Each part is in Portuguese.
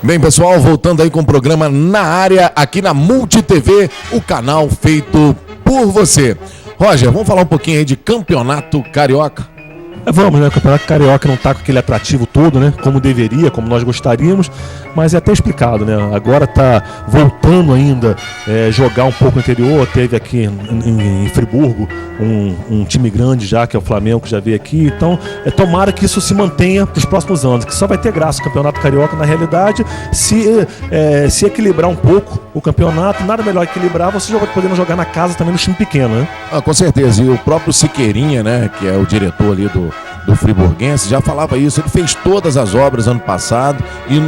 Bem, pessoal, voltando aí com o programa Na Área, aqui na Multi TV, o canal feito por você. Roger, vamos falar um pouquinho aí de Campeonato Carioca? Vamos, né? O Campeonato Carioca não está com aquele atrativo todo, né? Como deveria, como nós gostaríamos, mas é até explicado, né? Agora está voltando ainda jogar um pouco no interior. Teve aqui em Friburgo um time grande já, que é o Flamengo, que já veio aqui. Então, tomara que isso se mantenha para os próximos anos, que só vai ter graça o Campeonato Carioca, na realidade, se equilibrar um pouco o campeonato. Nada melhor equilibrar, você podendo jogar na casa também no time pequeno, né? Com certeza, e o próprio Siqueirinha, né, que é o diretor ali do Friburguense, já falava isso. Ele fez todas as obras ano passado e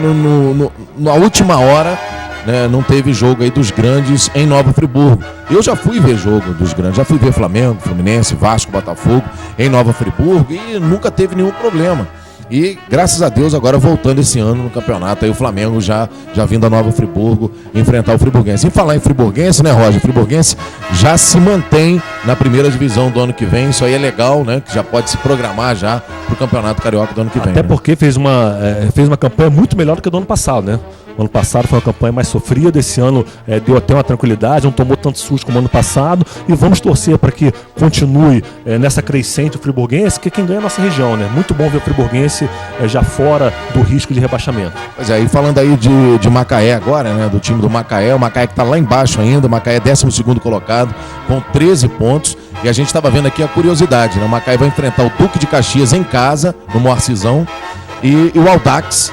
na última hora, né, não teve jogo aí dos grandes em Nova Friburgo. Eu já fui ver jogo dos grandes, já fui ver Flamengo, Fluminense, Vasco, Botafogo em Nova Friburgo e nunca teve nenhum problema. E, graças a Deus, agora voltando esse ano no campeonato, aí o Flamengo já vindo a Nova Friburgo enfrentar o Friburguense. Em falar em Friburguense, né, Roger? Friburguense já se mantém na primeira divisão do ano que vem. Isso aí é legal, né? Que já pode se programar já pro Campeonato Carioca do ano que vem. Até porque fez uma campanha muito melhor do que do ano passado, né? O ano passado foi uma campanha mais sofrida, esse ano deu até uma tranquilidade, não tomou tanto susto como ano passado, e vamos torcer para que continue nessa crescente o Friburguense, que é quem ganha a nossa região, né? Muito bom ver o Friburguense já fora do risco de rebaixamento. Pois é, e falando aí de Macaé agora, né? Do time do Macaé, o Macaé que está lá embaixo ainda, o Macaé é 12º colocado, com 13 pontos, e a gente estava vendo aqui a curiosidade, né? O Macaé vai enfrentar o Duque de Caxias em casa, no Moarcizão, e o Audax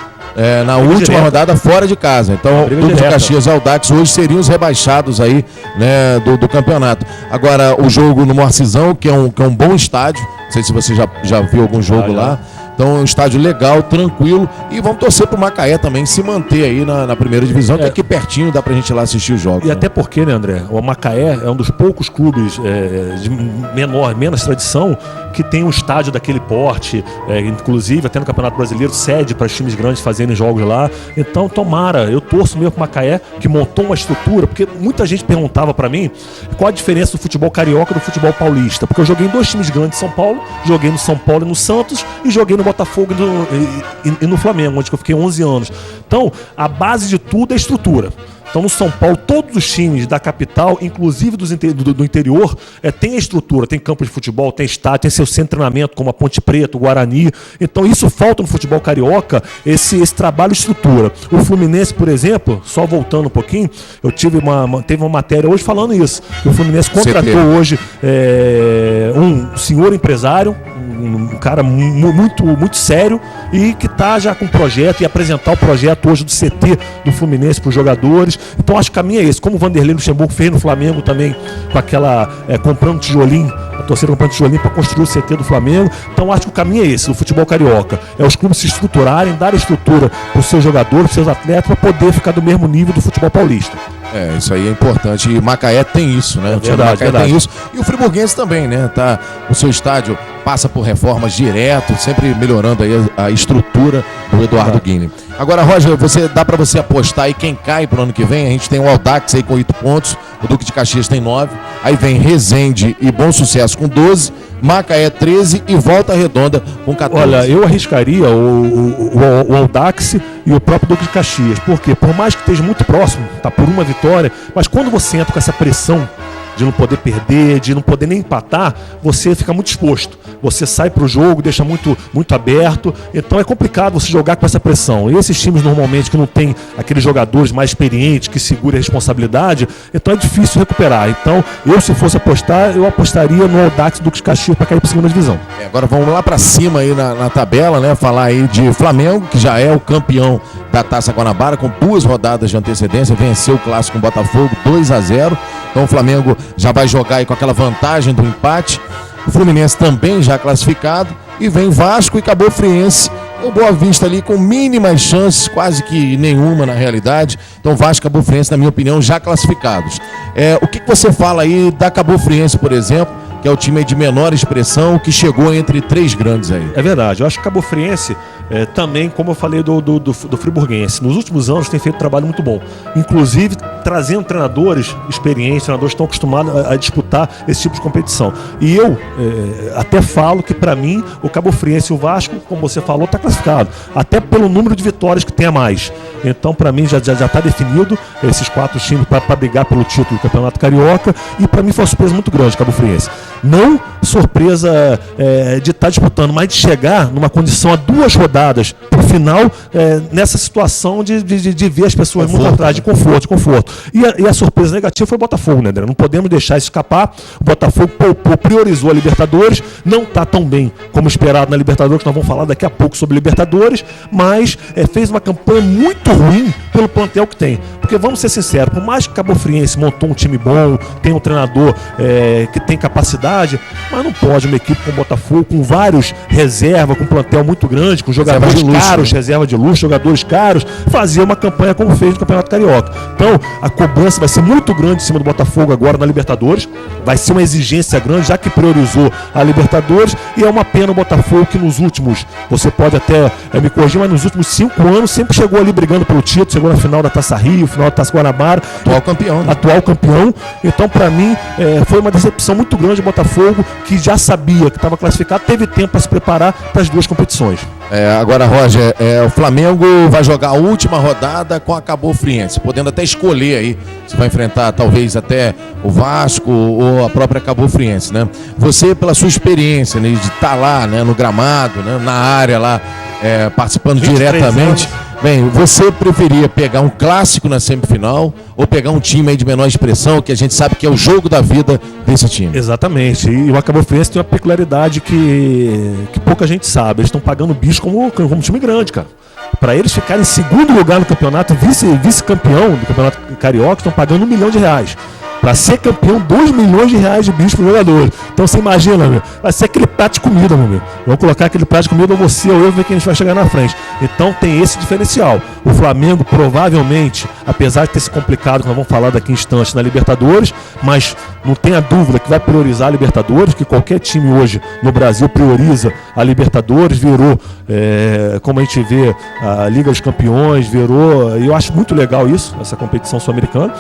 na última rodada fora de casa. Então o Duque de Caxias e o Audax hoje seriam os rebaixados aí, né, do campeonato. Agora o jogo no Moarcizão, que é um bom estádio, não sei se você já viu algum jogo lá. Então é um estádio legal, tranquilo, e vamos torcer pro Macaé também se manter aí na primeira divisão, que aqui pertinho dá pra gente ir lá assistir os jogos. E até porque, né, André, o Macaé é um dos poucos clubes de menos tradição que tem um estádio daquele porte, inclusive até no Campeonato Brasileiro, sede para times grandes fazerem jogos lá. Então tomara, eu torço mesmo pro Macaé, que montou uma estrutura, porque muita gente perguntava pra mim qual a diferença do futebol carioca e do futebol paulista, porque eu joguei em 2 times grandes de São Paulo, joguei no São Paulo e no Santos, e joguei no Botafogo e no Flamengo, onde eu fiquei 11 anos. Então, a base de tudo é estrutura. Então, no São Paulo, todos os times da capital, inclusive do interior, tem estrutura, tem campo de futebol, tem estádio, tem seu centro de treinamento, como a Ponte Preta, o Guarani. Então, isso falta no futebol carioca, esse trabalho de estrutura. O Fluminense, por exemplo, só voltando um pouquinho, teve uma matéria hoje falando isso, que o Fluminense contratou hoje um senhor empresário, um cara muito sério, e que está já com projeto, e apresentar o projeto hoje do CT do Fluminense para os jogadores. Então acho que o caminho é esse, como o Vanderlei Luxemburgo fez no Flamengo também, com aquela comprando tijolinho, a torcida comprando tijolinho para construir o CT do Flamengo. Então acho que o caminho é esse, do futebol carioca, é os clubes se estruturarem, dar estrutura para os seus jogadores, para os seus atletas, para poder ficar do mesmo nível do futebol paulista. Isso aí é importante, e Macaé tem isso, né? O time do Macaé tem isso, e o Friburguense também, né? Tá, o seu estádio passa por reformas direto, sempre melhorando aí a estrutura do Eduardo Guini. Agora, Roger, dá para você apostar aí quem cai pro ano que vem? A gente tem o Audax aí com 8 pontos, o Duque de Caxias tem 9, aí vem Resende e Bom Sucesso com 12, Macaé 13 e Volta Redonda com 14. Olha, eu arriscaria o Audax e o próprio Duque de Caxias, porque por mais que esteja muito próximo, tá por uma vitória, mas quando você entra com essa pressão de não poder perder, de não poder nem empatar, você fica muito exposto. Você sai para o jogo, deixa muito aberto. Então é complicado você jogar com essa pressão. E esses times normalmente que não tem aqueles jogadores mais experientes, que segurem a responsabilidade, então é difícil recuperar. Então eu, se fosse apostar, eu apostaria no Audax do Caxias para cair para a segunda divisão. Agora vamos lá para cima aí na tabela, né? Falar aí de Flamengo, que já é o campeão da Taça Guanabara, com 2 rodadas de antecedência, venceu o clássico com o Botafogo 2-0. Então o Flamengo já vai jogar aí com aquela vantagem do empate. O Fluminense também já classificado. E vem Vasco e Cabo Friense. O Boa Vista ali com mínimas chances, quase que nenhuma na realidade. Então Vasco e Cabo Friense, na minha opinião, já classificados. O que você fala aí da Cabo Friense, por exemplo, que é o time de menor expressão, que chegou entre 3 grandes aí? É verdade, eu acho que o Cabo Friense também, como eu falei do Friburguense, nos últimos anos tem feito um trabalho muito bom, inclusive trazendo treinadores experientes, treinadores que estão acostumados a disputar disputar esse tipo de competição. E eu até falo que, para mim, o Cabo Friense e o Vasco, como você falou, está classificado. Até pelo número de vitórias que tem a mais. Então, para mim, já está definido esses 4 times para brigar pelo título do Campeonato Carioca. E para mim foi uma surpresa muito grande, Cabo Friense. Não surpresa de estar disputando, mas de chegar numa condição a 2 rodadas pro final, nessa situação de ver as pessoas muito atrás, de conforto. E a surpresa negativa foi o Botafogo, né, André? Não podemos deixar isso escapar. O Botafogo priorizou a Libertadores, não está tão bem como esperado na Libertadores, nós vamos falar daqui a pouco sobre Libertadores, mas fez uma campanha muito ruim pelo plantel que tem. Porque vamos ser sinceros, por mais que o Cabo Friense montou um time bom, tem um treinador que tem capacidade, mas não pode uma equipe com o Botafogo, com vários reservas, com um plantel muito grande, com jogadores caros, reserva de luxo, jogadores caros, fazer uma campanha como fez no Campeonato Carioca. Então, a cobrança vai ser muito grande em cima do Botafogo agora na Libertadores, vai ser uma exigência grande, já que priorizou a Libertadores, e é uma pena o Botafogo que nos últimos, você pode até me corrigir, mas nos últimos 5 anos sempre chegou ali brigando pelo título, chegou na final da Taça Rio, final da Taça Guanabara. Atual campeão. Então, para mim, foi uma decepção muito grande o Botafogo, que já sabia que estava classificado, teve tempo para se preparar para as 2 competições. Agora, Roger, o Flamengo vai jogar a última rodada com a Cabo Friense, podendo até escolher aí se vai enfrentar talvez até o Vasco ou a própria Cabo Friense, né? Você, pela sua experiência, né, de estar lá, né, no gramado, né, na área lá, participando diretamente, bem, você preferia pegar um clássico na semifinal ou pegar um time aí de menor expressão, que a gente sabe que é o jogo da vida desse time? Exatamente. E o Cabo Friense tem uma peculiaridade que pouca gente sabe. Eles estão pagando bicho como time grande, cara. Para eles ficarem em segundo lugar no campeonato, vice-campeão do Campeonato Carioca, estão pagando R$1 milhão. Para ser campeão, R$2 milhões de bicho pro jogador. Então você imagina, meu, vai ser aquele prato de comida, meu. Vamos colocar aquele prato de comida, você ou eu, ver quem a gente vai chegar na frente. Então tem esse diferencial. O Flamengo provavelmente, apesar de ter se complicado, que nós vamos falar daqui em instantes, na Libertadores, mas não tenha dúvida que vai priorizar a Libertadores, que qualquer time hoje no Brasil prioriza a Libertadores, virou, como a gente vê, a Liga dos Campeões, virou, e eu acho muito legal isso, essa competição sul-americana,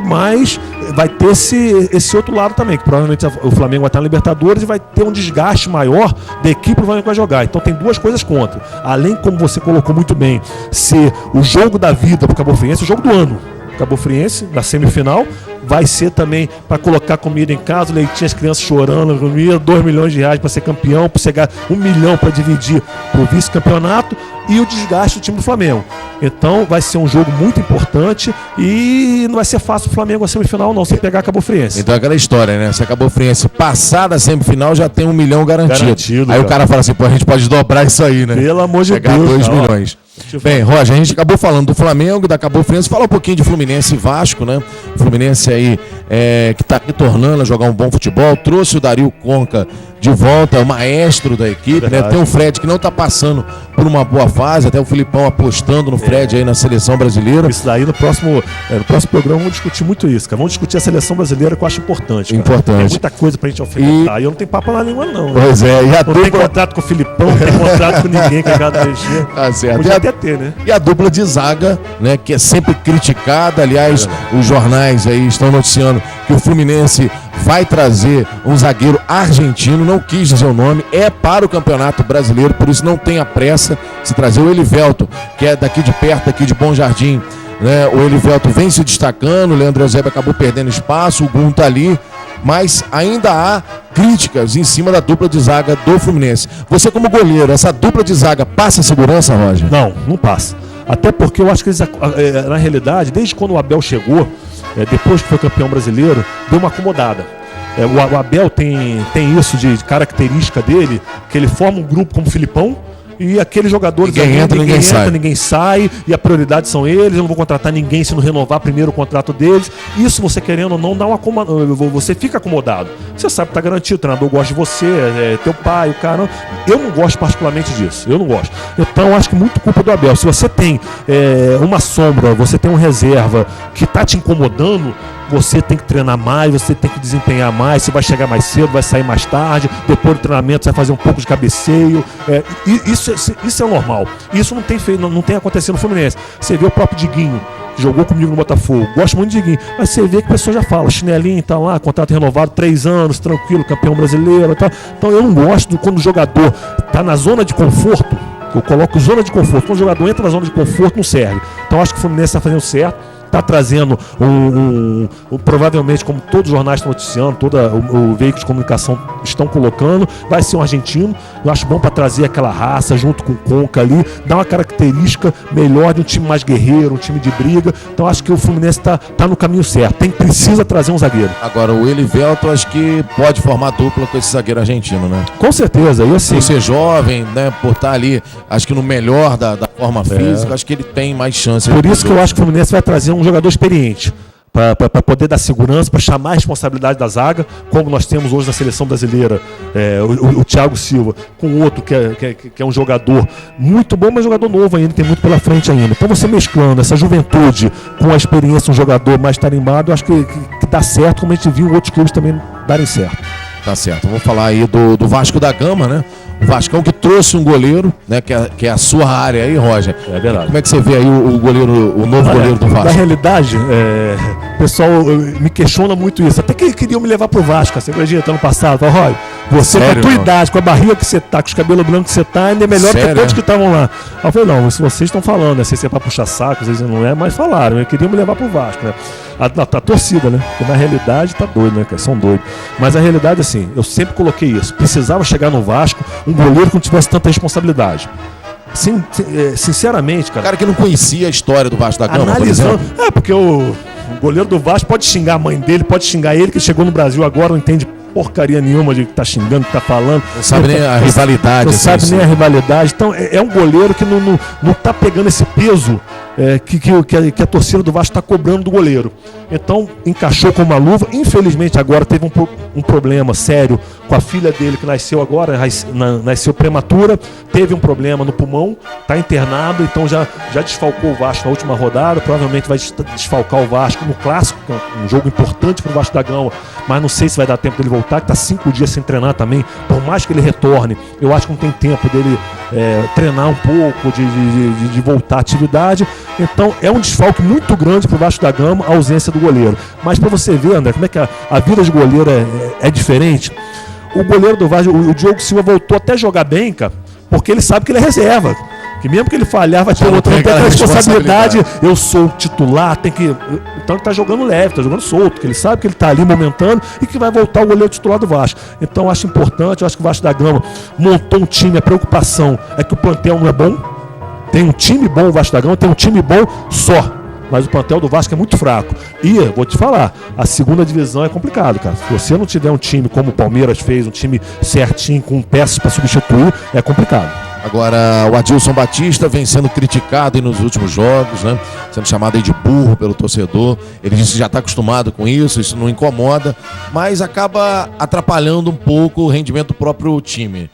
mas vai ter esse outro lado também, que provavelmente o Flamengo vai estar na Libertadores e vai ter um desgaste maior da equipe que o Flamengo vai jogar. Então tem 2 coisas contra. Além, como você colocou muito bem, ser o jogo da vida para o Cabo Friense, o jogo do ano. Cabo Friense, na semifinal, vai ser também para colocar comida em casa, leitinho, as crianças chorando, comida, R$2 milhões para ser campeão, para chegar R$1 milhão para dividir para o vice-campeonato e o desgaste do time do Flamengo. Então vai ser um jogo muito importante e não vai ser fácil o Flamengo a semifinal não, sem pegar a Cabo Friense. Então é aquela história, né? Se a Cabo Friense passar da semifinal, já tem R$1 milhão garantido. Aí o cara fala assim, pô, a gente pode dobrar isso aí, né? Pelo amor de pegar Deus. Pegar 2 milhões. Bem, Roger, a gente acabou falando do Flamengo, da Cabo Friense, fala um pouquinho de Fluminense e Vasco, né? Fluminense aí que está retornando a jogar um bom futebol, trouxe o Dario Conca de volta, o maestro da equipe, né? Tem o Fred que não está passando por uma boa fase, até o Filipão apostando no Fred aí na seleção brasileira. Isso daí no próximo programa vamos discutir muito isso, cara. Vamos discutir a seleção brasileira, que eu acho importante, cara. Importante. Tem muita coisa pra gente alfinetar. E eu não tenho papo na língua, não. Pois é, e a não tem contrato com o Filipão, não tem contrato com ninguém que é gado mexer. Tá certo. Podia até ter, né? E a dupla de zaga, né, que é sempre criticada. Aliás, os jornais aí estão noticiando que o Fluminense vai trazer um zagueiro argentino, não quis dizer o nome, é para o Campeonato Brasileiro, por isso não tenha pressa se trazer o Elivelto, que é daqui de perto, aqui de Bom Jardim, né? O Elivelto vem se destacando, o Leandro Eusébio acabou perdendo espaço, o Gun tá ali, mas ainda há críticas em cima da dupla de zaga do Fluminense. Você como goleiro, essa dupla de zaga passa segurança, Roger? Não passa. Até porque eu acho que eles, na realidade, desde quando o Abel chegou, depois que foi campeão brasileiro, deu uma acomodada. O Abel tem isso de característica dele, que ele forma um grupo como o Filipão, e aqueles jogadores ninguém sai, e a prioridade são eles. Eu não vou contratar ninguém se não renovar primeiro o contrato deles. Isso, você querendo ou não, dá uma você fica acomodado. Você sabe que tá garantido, o treinador gosta de você, teu pai, o cara. Eu não gosto particularmente disso, eu não gosto. Então acho que muito culpa do Abel. Se você tem uma sombra, você tem um reserva que tá te incomodando, você tem que treinar mais, você tem que desempenhar mais, você vai chegar mais cedo, vai sair mais tarde, depois do treinamento você vai fazer um pouco de cabeceio. Isso é normal. Isso não tem acontecido no Fluminense. Você vê o próprio Diguinho, que jogou comigo no Botafogo, gosto muito de Diguinho, mas você vê que a pessoa já fala, chinelinho, tá lá, contrato renovado, 3 anos, tranquilo, campeão brasileiro e tal. Então eu não gosto quando o jogador tá na zona de conforto, eu coloco zona de conforto, quando o jogador entra na zona de conforto não serve. Então acho que o Fluminense está fazendo certo. Está trazendo provavelmente, como todos os jornais estão noticiando, todo o veículo de comunicação estão colocando, vai ser um argentino. Eu acho bom para trazer aquela raça junto com o Conca ali, dar uma característica melhor de um time mais guerreiro, um time de briga. Então acho que o Fluminense está no caminho certo. Precisa trazer um zagueiro. Agora o Elivelto acho que pode formar dupla com esse zagueiro argentino, né? Com certeza. E assim, por ser jovem, né? Por estar ali, acho que no melhor da forma física, acho que ele tem mais chance. Por isso que eu acho que o Fluminense vai trazer um jogador experiente, para poder dar segurança, para chamar a responsabilidade da zaga, como nós temos hoje na seleção brasileira, o Thiago Silva, com outro que é um jogador muito bom, mas jogador novo ainda, tem muito pela frente ainda. Então você mesclando essa juventude com a experiência, um jogador mais tarimbado, eu acho que dá certo, como a gente viu outros clubes também darem certo. Tá certo, vamos falar aí do Vasco da Gama, né? O Vascão que trouxe um goleiro, né? Que é a sua área aí, Roger. É verdade. Como é que você vê aí o novo goleiro do Vasco? Na realidade, o pessoal me questiona muito isso. Até que queriam me levar pro Vasco, você acredita, ano passado. Fala, Roger, você com a tua idade, com a barriga que você tá, com os cabelos brancos que você tá, ainda é melhor que todos que estavam lá. Aí eu falei, não, se vocês estão falando, né? Se é pra puxar saco, vocês não é, mas falaram, queriam me levar pro Vasco, né? A torcida, né? Porque na realidade tá doido, né, cara? São doidos. Mas a realidade, assim, eu sempre coloquei isso. Precisava chegar no Vasco um goleiro que não tivesse tanta responsabilidade. Sinceramente, cara. O cara que não conhecia a história do Vasco da Gama, analisando, porque o goleiro do Vasco pode xingar a mãe dele, pode xingar ele, que chegou no Brasil agora, não entende porcaria nenhuma de que tá xingando, que tá falando. Não sabe nem a rivalidade. Não sabe nem a rivalidade. Então é um goleiro que não tá pegando esse peso que a torcida do Vasco está cobrando do goleiro. Então encaixou com uma luva. Infelizmente agora teve um problema sério com a filha dele que nasceu agora, nasceu prematura, teve um problema no pulmão, está internado, então já desfalcou o Vasco na última rodada, provavelmente vai desfalcar o Vasco no Clássico, que é um jogo importante para o Vasco da Gama, mas não sei se vai dar tempo dele voltar, que está 5 dias sem treinar também. Por mais que ele retorne, eu acho que não tem tempo dele treinar um pouco, de voltar à atividade. Então é um desfalque muito grande para o Vasco da Gama a ausência do goleiro. Mas para você ver, André, como é que a vida de goleiro é diferente. O goleiro do Vasco, o Diogo Silva, voltou até a jogar bem, cara, porque ele sabe que ele é reserva. Que mesmo que ele falhar, vai ter outra responsabilidade. Eu sou titular, tem que. Então ele tá jogando leve, tá jogando solto, que ele sabe que ele tá ali momentando e que vai voltar o goleiro titular do Vasco. Então eu acho importante, eu acho que o Vasco da Gama montou um time, a preocupação é que o plantel não é bom. Tem um time bom, o Vasco da Gama tem um time bom só. Mas o plantel do Vasco é muito fraco. E, vou te falar, a segunda divisão é complicado, cara. Se você não tiver um time como o Palmeiras fez, um time certinho, com peças para substituir, é complicado. Agora, o Adilson Batista vem sendo criticado nos últimos jogos, né? Sendo chamado aí de burro pelo torcedor. Ele disse que já está acostumado com isso não incomoda, mas acaba atrapalhando um pouco o rendimento do próprio time.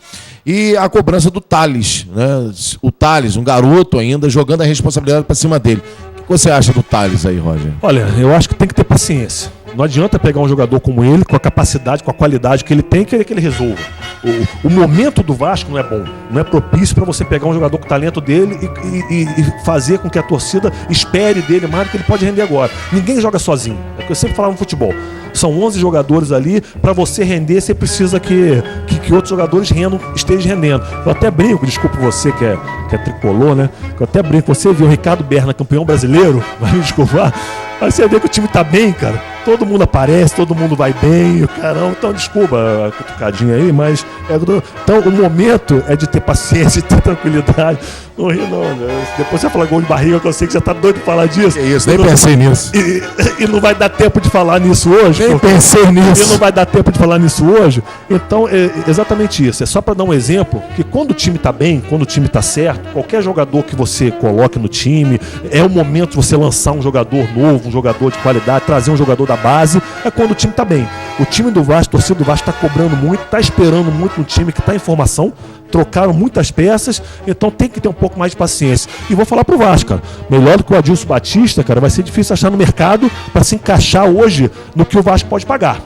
E a cobrança do Thales, né? O Thales, um garoto ainda, jogando a responsabilidade para cima dele. O que você acha do Thales aí, Roger? Olha, eu acho que tem que ter paciência. Não adianta pegar um jogador como ele, com a capacidade, com a qualidade que ele tem, e querer que ele resolva. O momento do Vasco não é bom, não é propício para você pegar um jogador com o talento dele e fazer com que a torcida espere dele mais do que ele pode render agora. Ninguém joga sozinho, é o que eu sempre falava no futebol. São 11 jogadores ali, para você render, você precisa que outros jogadores estejam rendendo. Eu até brinco, desculpa você que é tricolor, né? Eu até brinco, você viu o Ricardo Berna, campeão brasileiro, vai me desculpar, aí você vê que o time tá bem, cara. Todo mundo aparece, todo mundo vai bem, caramba. Então, desculpa a cutucadinha aí, mas... Então, o momento é de ter paciência, de ter tranquilidade. Não ri não, né? Depois você fala gol de barriga, que eu sei que já tá doido pra falar disso. É isso, nem pensei nisso. E não vai dar tempo de falar nisso hoje. Nem pensei nisso. E não vai dar tempo de falar nisso hoje. Então, é exatamente isso. É só para dar um exemplo, que quando o time tá bem, quando o time tá certo, qualquer jogador que você coloque no time, é o momento de você lançar um jogador novo, um jogador de qualidade, trazer um jogador da base, é quando o time tá bem. O time do Vasco, a torcida do Vasco tá cobrando muito, tá esperando muito no time que tá em formação, trocaram muitas peças, então tem que ter um pouco mais de paciência. E vou falar pro Vasco, cara, melhor do que o Adilson Batista, cara, vai ser difícil achar no mercado para se encaixar hoje no que o Vasco pode pagar.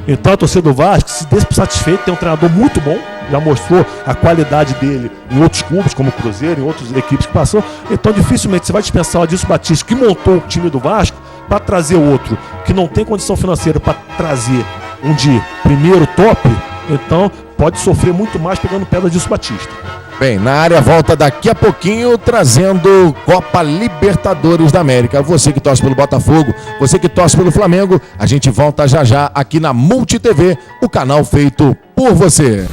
Então a torcida do Vasco se dê por satisfeito, tem um treinador muito bom, já mostrou a qualidade dele em outros clubes, como o Cruzeiro, em outras equipes que passou. Então, dificilmente você vai dispensar o Adilson Batista, que montou o time do Vasco, para trazer outro que não tem condição financeira para trazer um de primeiro top. Então, pode sofrer muito mais pegando pé do Adilson Batista. Bem, na área volta daqui a pouquinho trazendo Copa Libertadores da América. Você que torce pelo Botafogo, você que torce pelo Flamengo, a gente volta já já aqui na Multi TV, o canal feito por você.